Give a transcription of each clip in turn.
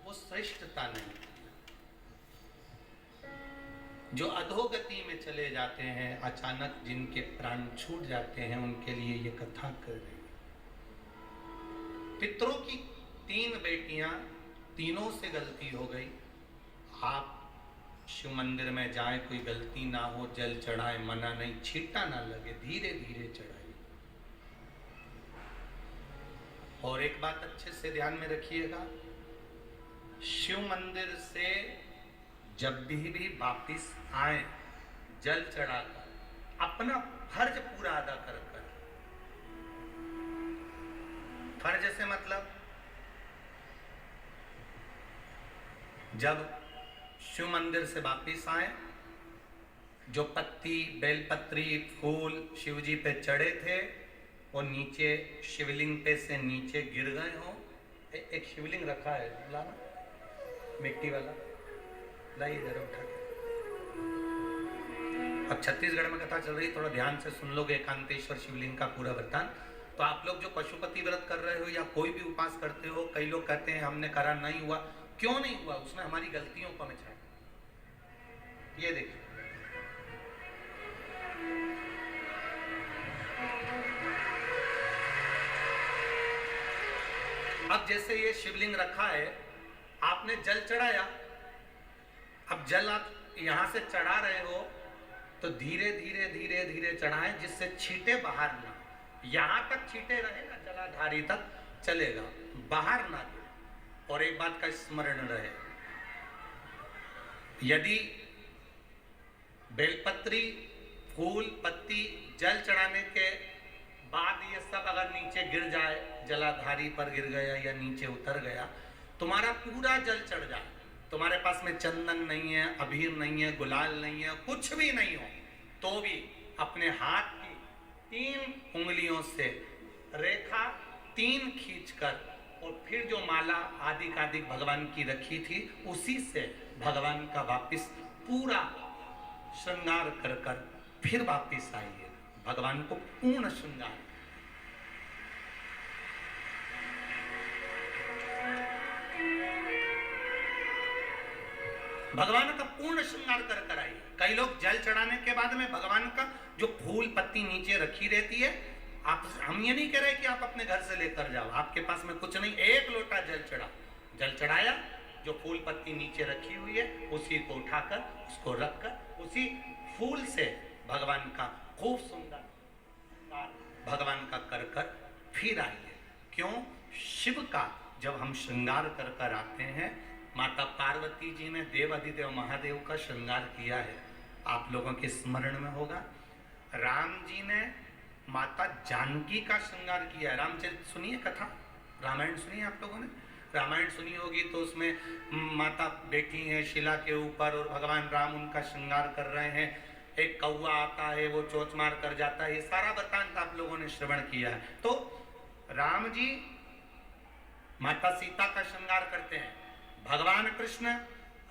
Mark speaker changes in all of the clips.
Speaker 1: वो श्रेष्ठता नहीं। जो अधोगति में चले जाते हैं, अचानक जिनके प्राण छूट जाते हैं, उनके लिए ये कथा कर रही है। पितरों की 3 बेटियां, तीनों से गलती हो गई। आप शिव मंदिर में जाएं, कोई गलती ना हो, जल चढ़ाएं, मना नहीं, छींटा ना लगे, धीरे धीरे चढ़ाइए। और एक बात अच्छे से ध्यान में रखिएगा, शिव मंदिर से जब भी वापिस आए, जल चढ़ाकर अपना फर्ज पूरा अदा कर कर। फर्ज से मतलब, जब शिव मंदिर से वापिस आए, जो पत्ती, बेलपत्री, फूल शिव जी पे चढ़े थे, वो नीचे शिवलिंग पे से नीचे गिर गए हो। एक शिवलिंग रखा है, लाना मिट्टी वाला, लाइए जरा उठा के। अब छत्तीसगढ़ में कथा चल रही, थोड़ा ध्यान से सुन लोगे एकांतेश्वर शिवलिंग का पूरा वृत्तांत। तो आप लोग जो पशुपति व्रत कर रहे हो या कोई भी उपास करते हो, कई लोग कहते हैं हमने करा नहीं हुआ। क्यों नहीं हुआ? उसमें हमारी गलतियों को हमें छाया। ये देखिए, अब जैसे ये शिवलिंग रखा है, आपने जल चढ़ाया, अब जल आप यहां से चढ़ा रहे हो तो धीरे धीरे धीरे धीरे चढ़ाएं, जिससे छींटे बाहर ना, यहां तक छींटे रहेगा, जलाधारी तक चलेगा, बाहर ना गिरे। और एक बात का स्मरण रहे, यदि बेलपत्री, फूल, पत्ती जल चढ़ाने के बाद ये सब अगर नीचे गिर जाए, जलाधारी पर गिर गया या नीचे उतर गया, तुम्हारा पूरा जल चढ़ जाए, तुम्हारे पास में चंदन नहीं है, अबीर नहीं है, गुलाल नहीं है, कुछ भी नहीं हो, तो भी अपने हाथ की 3 उंगलियों से रेखा 3 खींचकर, और फिर जो माला आदिक भगवान की रखी थी, उसी से भगवान का वापिस पूरा श्रृंगार कर कर फिर वापिस आइए। भगवान को पूर्ण श्रृंगार, भगवान का पूर्ण श्रृंगार कर कर आइए। कई लोग जल चढ़ाने के बाद में भगवान का जो फूल पत्ती नीचे रखी रहती है, हम ये नहीं कह रहे कि आप अपने घर से लेकर जाओ, आपके पास में कुछ नहीं, 1 लोटा जल चढ़ा, जल चढ़ाया, जो फूल पत्ती नीचे रखी हुई है उसी को उठाकर, उसको रखकर, उसी फूल से भगवान का खूब सुंदर भगवान का कर कर फिर आइए। क्यों? शिव का जब हम श्रृंगार कर कर आते हैं, माता पार्वती जी ने देव अधिदेव महादेव का श्रृंगार किया है, आप लोगों के स्मरण में होगा। राम जी ने माता जानकी का श्रृंगार किया है। रामचरित सुनिए कथा, रामायण सुनिए, आप लोगों ने रामायण सुनी होगी, तो उसमें माता बैठी हैं शिला के ऊपर और भगवान राम उनका श्रृंगार कर रहे हैं। एक कौवा आता है, वो चोंच मार कर जाता है, ये सारा वृत्तांत आप लोगों ने श्रवण किया है। तो राम जी माता सीता का श्रृंगार करते हैं, भगवान कृष्ण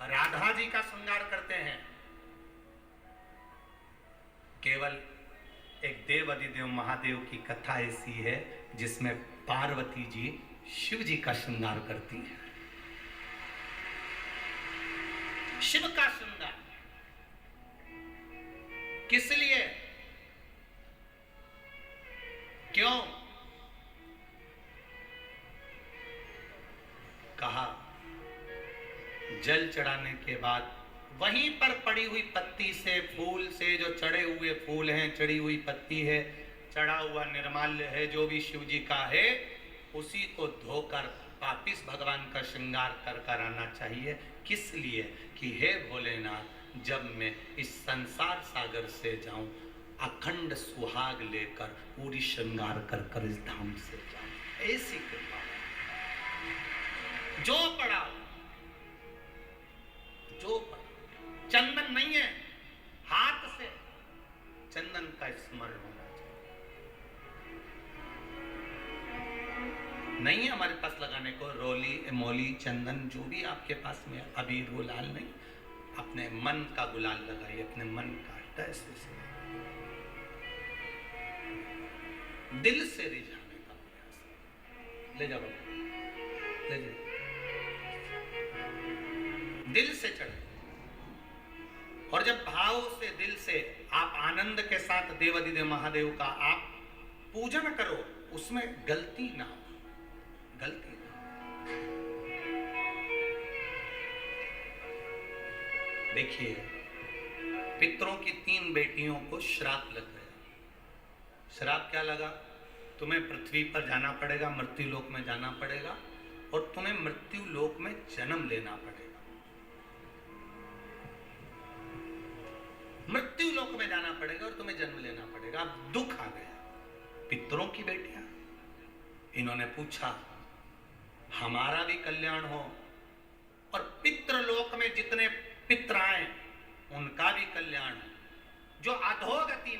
Speaker 1: राधा जी का श्रृंगार करते हैं। केवल एक देव अधिदेव महादेव की कथा ऐसी है जिसमें पार्वती जी शिव जी का श्रृंगार करती है। शिव का श्रृंगार किस लिए? क्यों? कहा जल चढ़ाने के बाद वहीं पर पड़ी हुई पत्ती से, फूल से, जो चढ़े हुए फूल हैं, चढ़ी हुई पत्ती है, चढ़ा हुआ निर्माल्य है, जो भी शिव जी का है, उसी को धोकर वापिस भगवान का श्रृंगार कर कर आना चाहिए। किस लिए? कि हे भोलेनाथ, जब मैं इस संसार सागर से जाऊं, अखंड सुहाग लेकर पूरी श्रृंगार कर कर इस धाम से जाऊं। ऐसी कृपा जो पड़ा, जो पड़ा, चंदन नहीं है, हाथ से चंदन का स्मरण होना चाहिए। नहीं है हमारे पास लगाने को रोली, मोली, चंदन, जो भी आपके पास में, अबीर, गुलाल नहीं, अपने मन का गुलाल लगाइए, अपने मन का ऐसे से दिल से रिझाने का प्रयास। ले जाओ, ले जाओ। दिल से चढ़े। और जब भाव से, दिल से आप आनंद के साथ देवाधिदेव महादेव का आप पूजन करो, उसमें गलती ना हो, गलती ना। देखिए, पितरों की 3 बेटियों को श्राप लग गया। श्राप क्या लगा? तुम्हें पृथ्वी पर जाना पड़ेगा, मृत्यु लोक में जाना पड़ेगा, और तुम्हें मृत्यु लोक में जन्म लेना पड़ेगा। मृत्यु लोक में जाना पड़ेगा और तुम्हें जन्म लेना पड़ेगा। अब दुख आ गया। पितरों की बेटियां, इन्होंने पूछा हमारा भी कल्याण हो और पितृलोक में जितने पितर आए उनका भी कल्याण हो। जो अधोगति